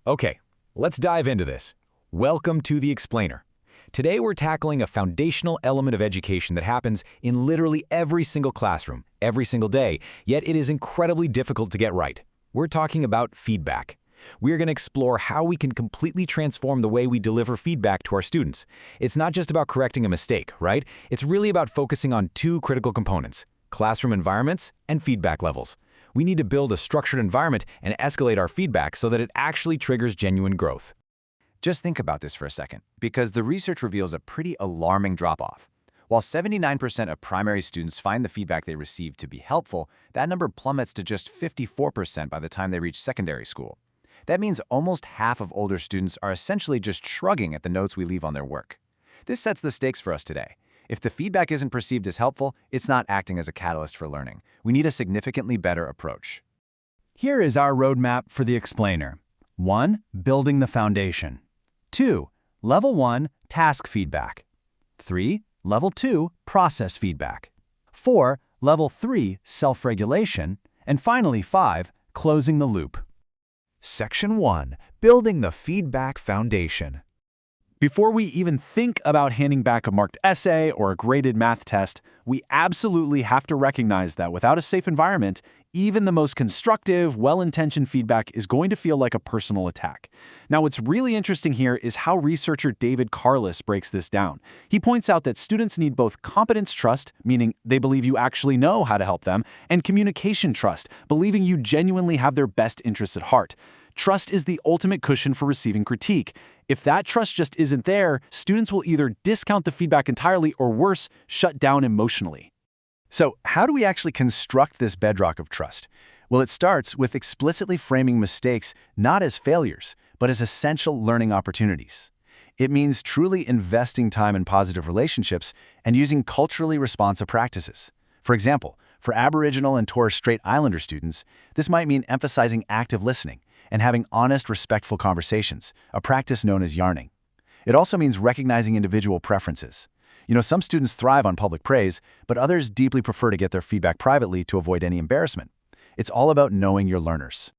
Okay, let's dive into this. Welcome to The Explainer. Today we're tackling a foundational element of education that happens in literally every single classroom, every single day, yet it is incredibly difficult to get right. We're talking about feedback. We're going to explore how we can completely transform the way we deliver feedback to our students. It's not just about correcting a mistake, right? It's really about focusing on two critical components: classroom environments and feedback levels. We need to build a structured environment and escalate our feedback so that it actually triggers genuine growth. Just think about this for a second, because the research reveals a pretty alarming drop-off. While 79% of primary students find the feedback they receive to be helpful, that number plummets to just 54% by the time they reach secondary school. That means almost half of older students are essentially just shrugging at the notes we leave on their work. This sets the stakes for us today. If the feedback isn't perceived as helpful, it's not acting as a catalyst for learning. We need a significantly better approach. Here is our roadmap for the explainer. 1. Building the foundation. 2. Level 1, task feedback. 3. Level 2, process feedback. 4. Level 3, self-regulation. And finally, 5. Closing the loop. Section 1. Building the feedback foundation. Before we even think about handing back a marked essay or a graded math test, we absolutely have to recognize that without a safe environment, even the most constructive, well-intentioned feedback is going to feel like a personal attack. Now, what's really interesting here is how researcher David Carlis breaks this down. He points out that students need both competence trust, meaning they believe you actually know how to help them, and communication trust, believing you genuinely have their best interests at heart. Trust is the ultimate cushion for receiving critique. If that trust just isn't there, students will either discount the feedback entirely or worse, shut down emotionally. So, how do we actually construct this bedrock of trust? Well, it starts with explicitly framing mistakes not as failures, but as essential learning opportunities. It means truly investing time in positive relationships and using culturally responsive practices. For example, for Aboriginal and Torres Strait Islander students, this might mean emphasizing active listening and having honest, respectful conversations, a practice known as yarning. It also means recognizing individual preferences. Some students thrive on public praise, but others deeply prefer to get their feedback privately to avoid any embarrassment. It's all about knowing your learners.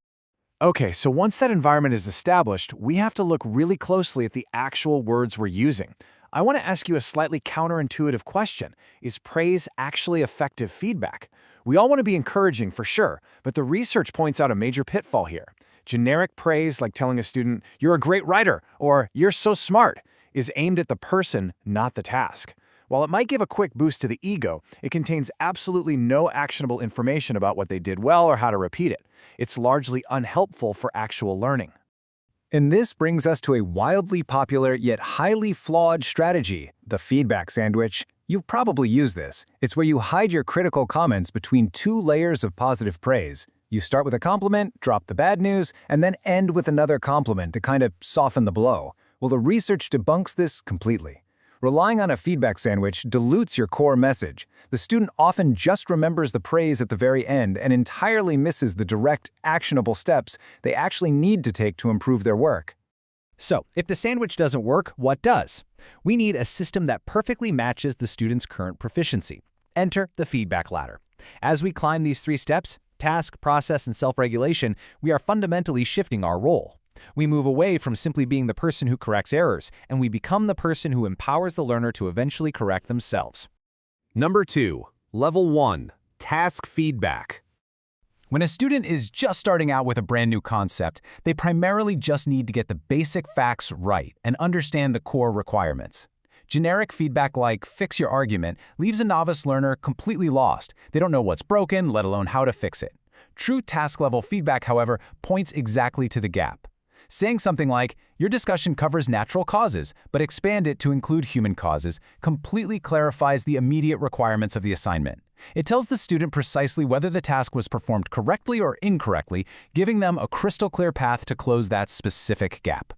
Okay, so once that environment is established, we have to look really closely at the actual words we're using. I want to ask you a slightly counterintuitive question. Is praise actually effective feedback? We all want to be encouraging for sure, but the research points out a major pitfall here. Generic praise, like telling a student, "You're a great writer," or "You're so smart," is aimed at the person, not the task. While it might give a quick boost to the ego, it contains absolutely no actionable information about what they did well or how to repeat it. It's largely unhelpful for actual learning. And this brings us to a wildly popular yet highly flawed strategy, the feedback sandwich. You've probably used this. It's where you hide your critical comments between two layers of positive praise. You start with a compliment, drop the bad news, and then end with another compliment to kind of soften the blow. Well, the research debunks this completely. Relying on a feedback sandwich dilutes your core message. The student often just remembers the praise at the very end and entirely misses the direct, actionable steps they actually need to take to improve their work. So, if the sandwich doesn't work, what does? We need a system that perfectly matches the student's current proficiency. Enter the feedback ladder. As we climb these 3 steps, task, process, and self-regulation, we are fundamentally shifting our role. We move away from simply being the person who corrects errors, and we become the person who empowers the learner to eventually correct themselves. Number 2. Level 1. Task feedback. When a student is just starting out with a brand new concept, they primarily just need to get the basic facts right and understand the core requirements. Generic feedback like "fix your argument" leaves a novice learner completely lost. They don't know what's broken, let alone how to fix it. True task-level feedback, however, points exactly to the gap. Saying something like, "Your discussion covers natural causes, but expand it to include human causes," completely clarifies the immediate requirements of the assignment. It tells the student precisely whether the task was performed correctly or incorrectly, giving them a crystal-clear path to close that specific gap.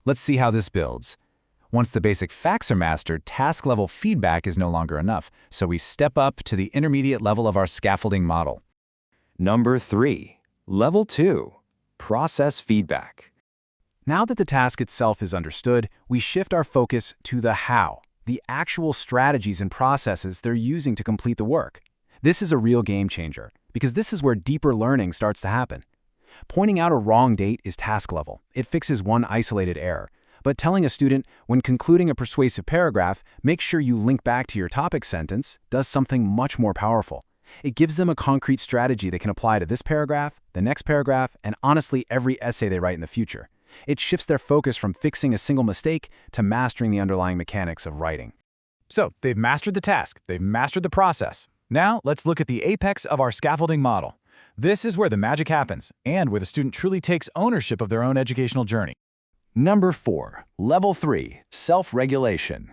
Let's see how this builds. Once the basic facts are mastered, task-level feedback is no longer enough, so we step up to the intermediate level of our scaffolding model. Number 3. Level 2. Process feedback. Now that the task itself is understood, we shift our focus to the how, the actual strategies and processes they're using to complete the work. This is a real game changer, because this is where deeper learning starts to happen. Pointing out a wrong date is task level. It fixes one isolated error. But telling a student, when concluding a persuasive paragraph, make sure you link back to your topic sentence, does something much more powerful. It gives them a concrete strategy they can apply to this paragraph, the next paragraph, and honestly every essay they write in the future. It shifts their focus from fixing a single mistake to mastering the underlying mechanics of writing. So, they've mastered the task, they've mastered the process. Now, let's look at the apex of our scaffolding model. This is where the magic happens, and where the student truly takes ownership of their own educational journey. Number 4, Level 3, Self-Regulation.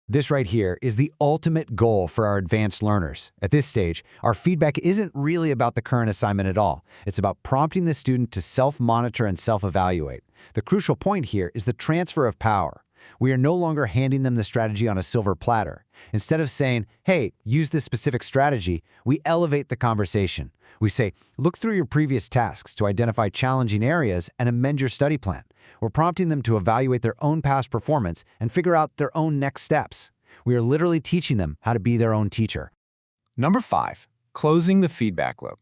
This right here is the ultimate goal for our advanced learners. At this stage, our feedback isn't really about the current assignment at all. It's about prompting the student to self-monitor and self-evaluate. The crucial point here is the transfer of power. We are no longer handing them the strategy on a silver platter. Instead of saying, hey, use this specific strategy, we elevate the conversation. We say, look through your previous tasks to identify challenging areas and amend your study plan. We're prompting them to evaluate their own past performance and figure out their own next steps. We are literally teaching them how to be their own teacher. Number 5, closing the feedback loop.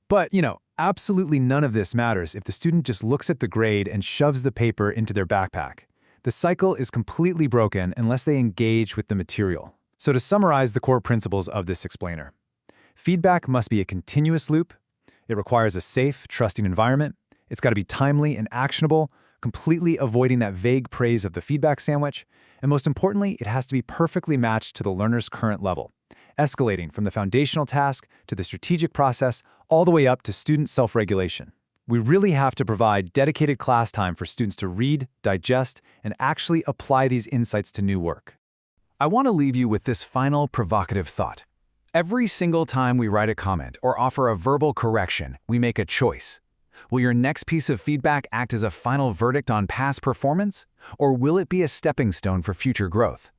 But, absolutely none of this matters if the student just looks at the grade and shoves the paper into their backpack. The cycle is completely broken unless they engage with the material. So to summarize the core principles of this explainer, feedback must be a continuous loop. It requires a safe, trusting environment. It's got to be timely and actionable, completely avoiding that vague praise of the feedback sandwich. And most importantly, it has to be perfectly matched to the learner's current level, escalating from the foundational task to the strategic process, all the way up to student self-regulation. We really have to provide dedicated class time for students to read, digest, and actually apply these insights to new work. I want to leave you with this final provocative thought. Every single time we write a comment or offer a verbal correction, we make a choice. Will your next piece of feedback act as a final verdict on past performance, or will it be a stepping stone for future growth?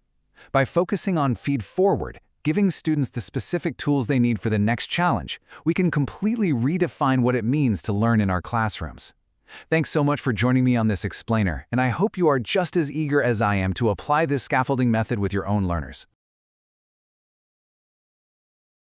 By focusing on feed forward, giving students the specific tools they need for the next challenge, we can completely redefine what it means to learn in our classrooms. Thanks so much for joining me on this explainer, and I hope you are just as eager as I am to apply this scaffolding method with your own learners.